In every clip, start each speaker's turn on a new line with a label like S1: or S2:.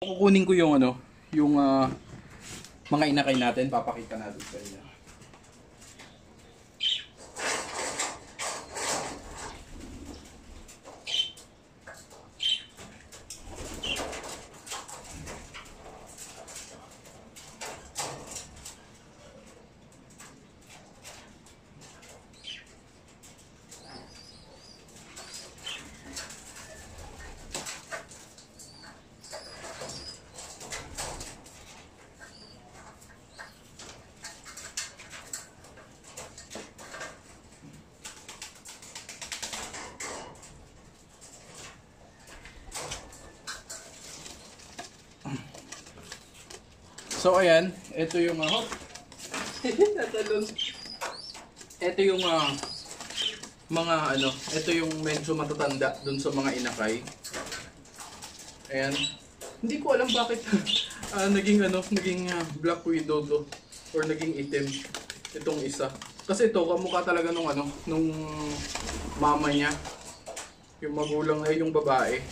S1: Kukunin ko yung ano, yung mga inakay natin, papakita natin sa inyo. So ayan, ito yung ito yung mga ano, ito yung medyo matatanda dun sa mga inakay. Ayan. Hindi ko alam bakit naging black widow to or naging itim itong isa. Kasi ito kamukha talaga nung nung mama niya. Yung magulang ay yung babae.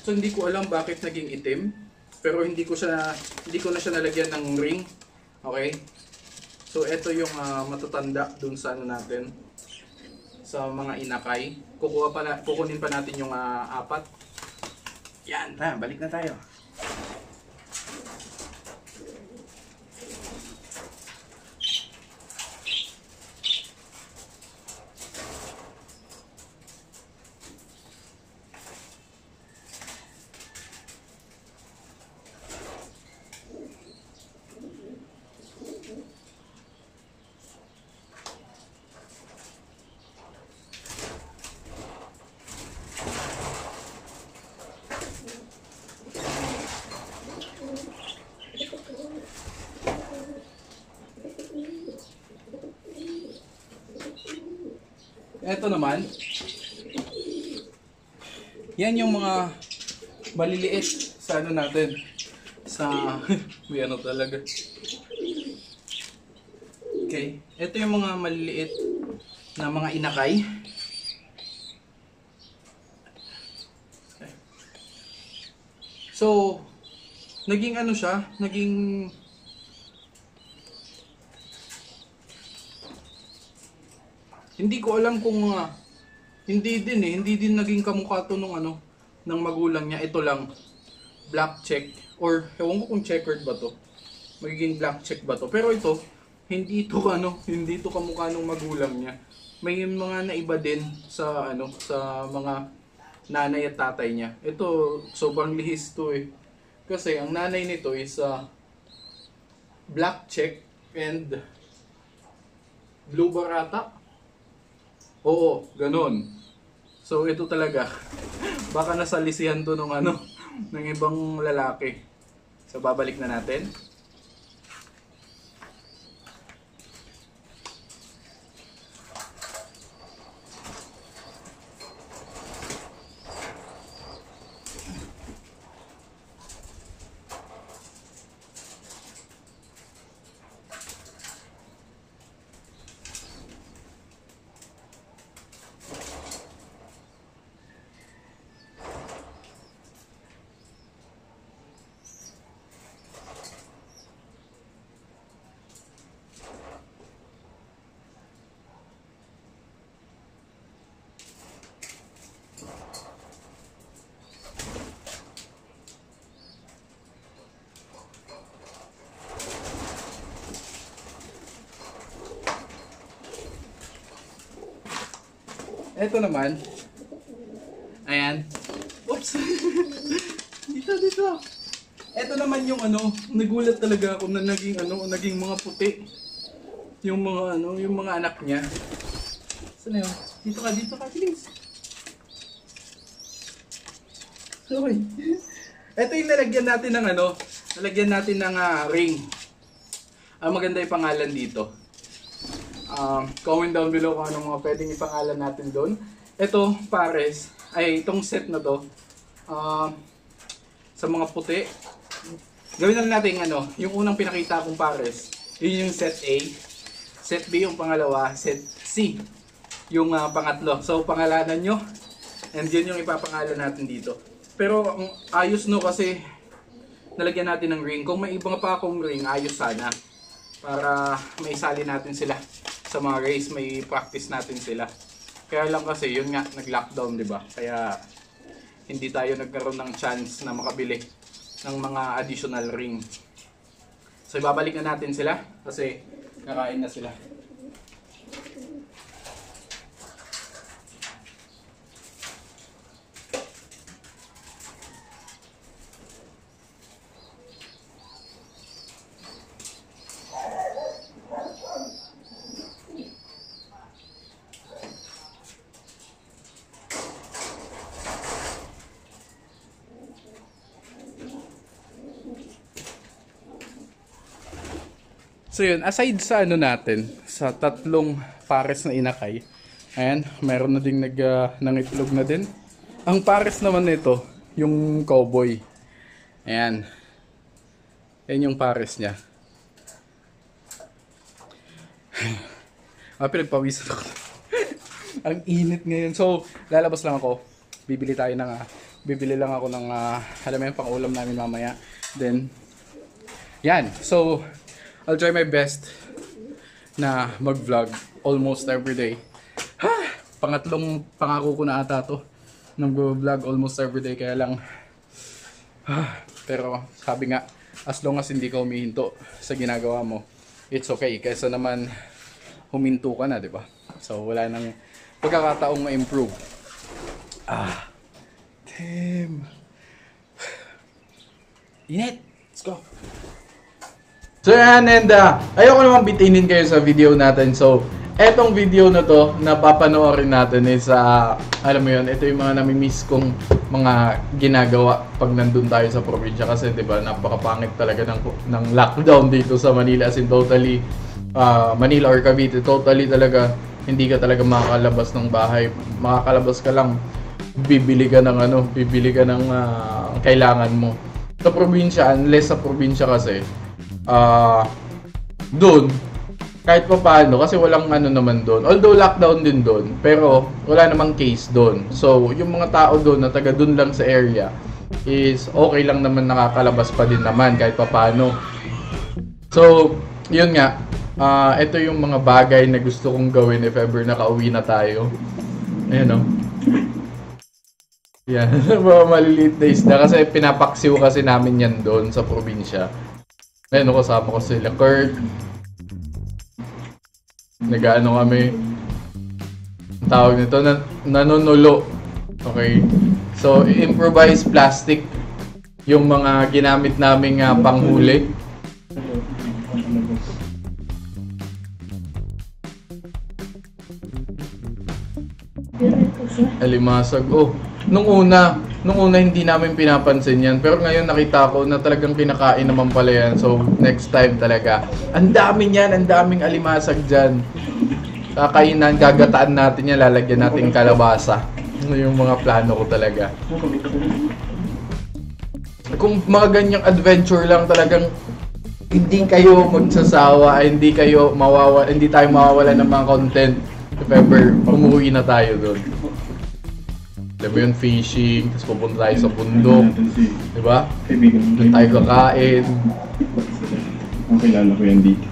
S1: So hindi ko alam bakit naging itim. Pero hindi ko na siya nalagyan ng ring. Okay? So ito yung matatanda dun sa natin. Sa mga inakay. Kukunin pa natin yung 4. Yan, balik na tayo. Ito naman, yan yung mga maliliit sa natin, sa may talaga. Okay, ito yung mga maliliit na mga inakay. Okay. So, naging siya, naging hindi ko alam kung hindi din naging kamukha to nung ng magulang niya. Ito lang black check or ewan ko kung checkered ba to. Magiging black check ba to? Pero ito hindi ito kamukha nung magulang niya. May mga naiba din sa sa mga nanay at tatay niya. Ito sobrang lihis to eh. Kasi ang nanay nito is black check and blue barata. Oo, ganun. So ito talaga. Baka nasalisihan to ng ng ibang lalaki. So babalik na natin. Ito naman. Ayan. Oops. dito. Ito naman yung nagulat talaga ako na naging mga puti. Yung mga anak niya. Saan na yun? Dito ka, please. Okay. Ito yung nalagyan natin ng nalagyan natin ng ring. Maganda yung pangalan dito. Comment down below kung anong mga pwedeng ipangalan natin doon. Ito, pares, ay itong set na to, sa mga puti. Gawin na natin yung unang pinakita kong pares. Yun yung set A. Set B yung pangalawa. Set C yung pangatlo. So, pangalanan nyo. And yun yung ipapangalan natin dito. Pero, ang ayos no kasi nalagyan natin ng ring. Kung may ibang pa akong ring, ayos sana. Para may sali natin sila sa mga race, may practice natin sila. Kaya lang kasi, yun nga, nag-lockdown, di ba? Kaya hindi tayo nagkaroon ng chance na makabili ng mga additional ring. So ibabalik na natin sila kasi kakain na sila. So yun, aside sa ano natin, sa tatlong pares na inakay, ayan, meron na ding nangitlog na din. Ang pares naman nito, yung cowboy. Ayan. Ayan yung pares niya. Pinagpawisan ako. Ang init ngayon. So, lalabas lang ako. Bibili lang ako ng, alam mo yung pang-ulam namin mamaya. Then, yan. So, I'll try my best na mag-vlog almost every day. Pangatlong pangako ko na ata to. Nag-vlog almost every day. Kaya lang, pero sabi nga, as long as hindi ka humihinto sa ginagawa mo, it's okay. Kaysa naman huminto ka na, di ba? So, wala nang pagkakataong ma-improve. Damn. Init. Let's go. So yan, and ayoko naman bitinin kayo sa video natin. So, etong video na to na papanoorin natin is, alam mo yun, ito yung mga nami-miss kong mga ginagawa pag nandun tayo sa probinsya. Kasi diba, napakapangit talaga ng lockdown dito sa Manila. As in totally, Manila or Cavite, totally talaga, hindi ka talaga makakalabas ng bahay. Makakalabas ka lang, bibili ka ng kailangan mo. Sa probinsya, unless sa probinsya kasi, doon kahit pa paano kasi walang ano naman doon, although lockdown din doon pero wala namang case doon, so yung mga tao doon na taga doon lang sa area is okay lang naman, nakakalabas pa din naman kahit pa paano. So yun nga, ito yung mga bagay na gusto kong gawin if ever nakauwi na tayo. Ayan o, yan. Mga maliliit na isda kasi pinapaksiw kasi namin yan doon sa probinsya. Ngayon, kasama ko sila Kurt. Nag-ano kami. Ang tawag nito, nanunulo. Okay. So, improvised plastic yung mga ginamit naming panghuli. Alimasag. Oh, nung una hindi namin pinapansin yan, pero ngayon nakita ko na talagang kinakain naman pala yan. So next time talaga, ang dami niyan, ang daming alimasag dyan. Kakainan, gagataan natin yan, lalagyan natin kalabasa. Yung mga plano ko talaga. Kung mga ganyang adventure lang, talagang hindi kayo magsasawa, hindi tayo mawawala ng mga content if ever umuwi na tayo doon. Alam mo yun, fishing, tapos pupunta tayo sa bundok, di ba? Doon tayo kakain.
S2: Ang kilala ko yan dito.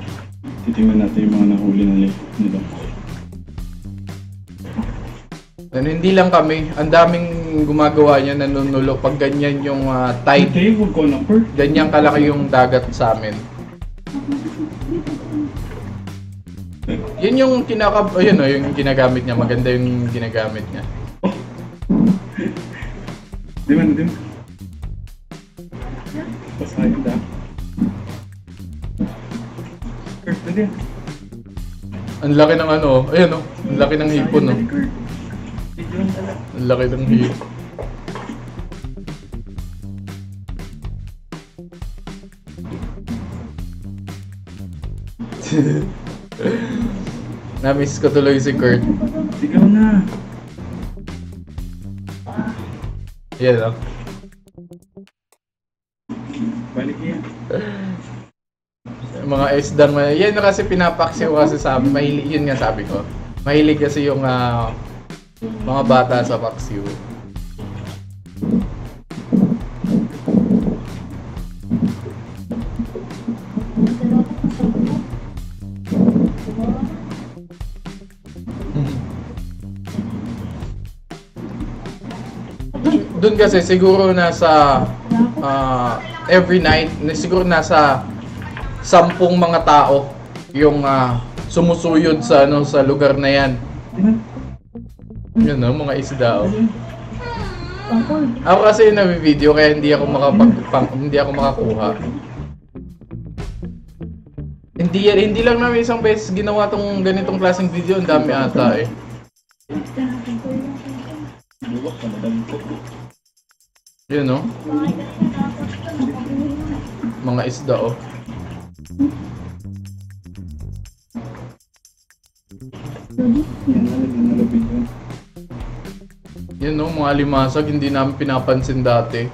S2: Titingnan natin yung mga nahuli nila.
S1: And hindi lang kami, ang daming gumagawa niya, nanunulo. Pag ganyan yung tide, ganyan kalaki yung dagat sa amin. Yun yung yung ginagamit niya, maganda yung ginagamit niya.
S2: Diman. Pasahin da. Kurt, dali.
S1: Ang laki ng ayan o. Ang laki ng hipon o. Ang laki ng hipon. Namiss ko tuloy si Kurt.
S2: Sigaw na.
S1: Yan o.
S2: Balik yan.
S1: Mga isdang, yan na kasi pinapaksiw kasi sa amin. Mahilig, yun nga sabi ko. Mahilig kasi yung mga bata sa paksiw. Doon kasi siguro nasa every night, siguro nasa 10 mga tao yung sumusuyod sa sa lugar na yan. Yun no, mga isda oh. Ako kasi nabi-video kaya hindi ako makakuha. Hindi lang namin isang beses ginawa tong ganitong klaseng video, ang dami ata eh. Yun no? Mga isda oh. Yun no, mga limasag hindi namin pinapansin dati.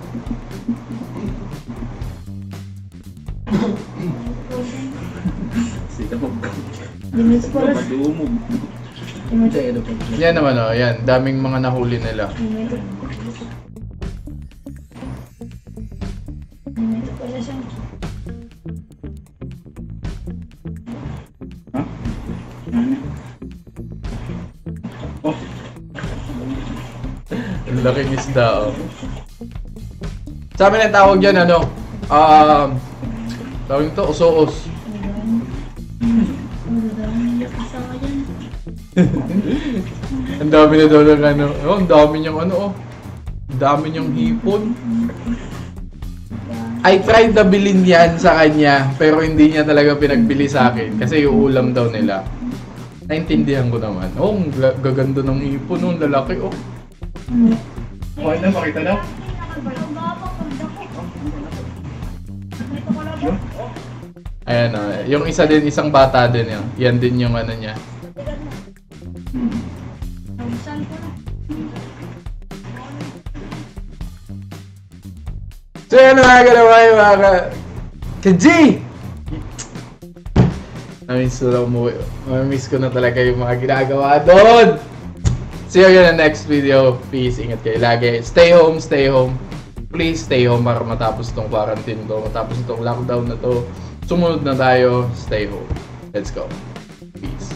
S1: Yan naman oh, yan. Daming mga nahuli nila.
S2: Oh,
S1: Ang laking isda oh. Sa amin ang tawag dyan ano, tawag nito, usoos. Ang dami na daw ng ano, oh, ang dami niyang ano oh. Ang dami niyang hipon. I tried na bilhin yan sa kanya, pero hindi niya talaga pinagbili sa akin kasi yung ulam daw nila. Naintindihan ko naman. Oh, ang gaganda ng hipon, oh, ang lalaki oh.
S2: okay na, makita na.
S1: Ayan oh, yung isa din, isang bata din yun. Yan din yung ano niya. So yan mga kalaway, mga ka-G! Namiss ko na talaga yung mga ginagawa doon! See you in the next video. Peace, ingat kayo lagi. Stay home, stay home. Please stay home para matapos itong quarantine to, matapos itong lockdown na to. Sumunod na tayo, stay home. Let's go. Peace.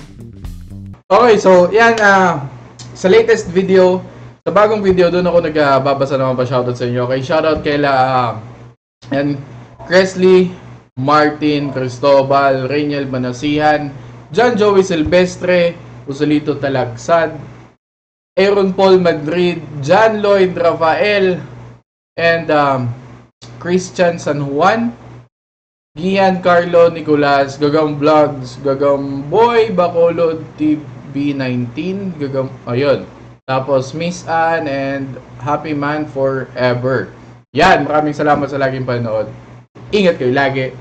S1: Okay, so yan, sa latest video, sa bagong video, doon ako nagbabasa naman pa shoutout sa inyo. Okay, shoutout kay Cresley, Martin, Cristobal, Rainiel Banasihan, John Joey Silvestre, Usolito Talagsad, Aaron Paul Madrid, John Lloyd Rafael, and Christian San Juan, Gian Carlo Nicolas, Gagam Vlogs, Gagam Boy Bacolod TV19, Gagam, ayun. Tapos Miss Ann and Happy Man Forever. Yan, maraming salamat sa laging panood. Ingat kayo lagi.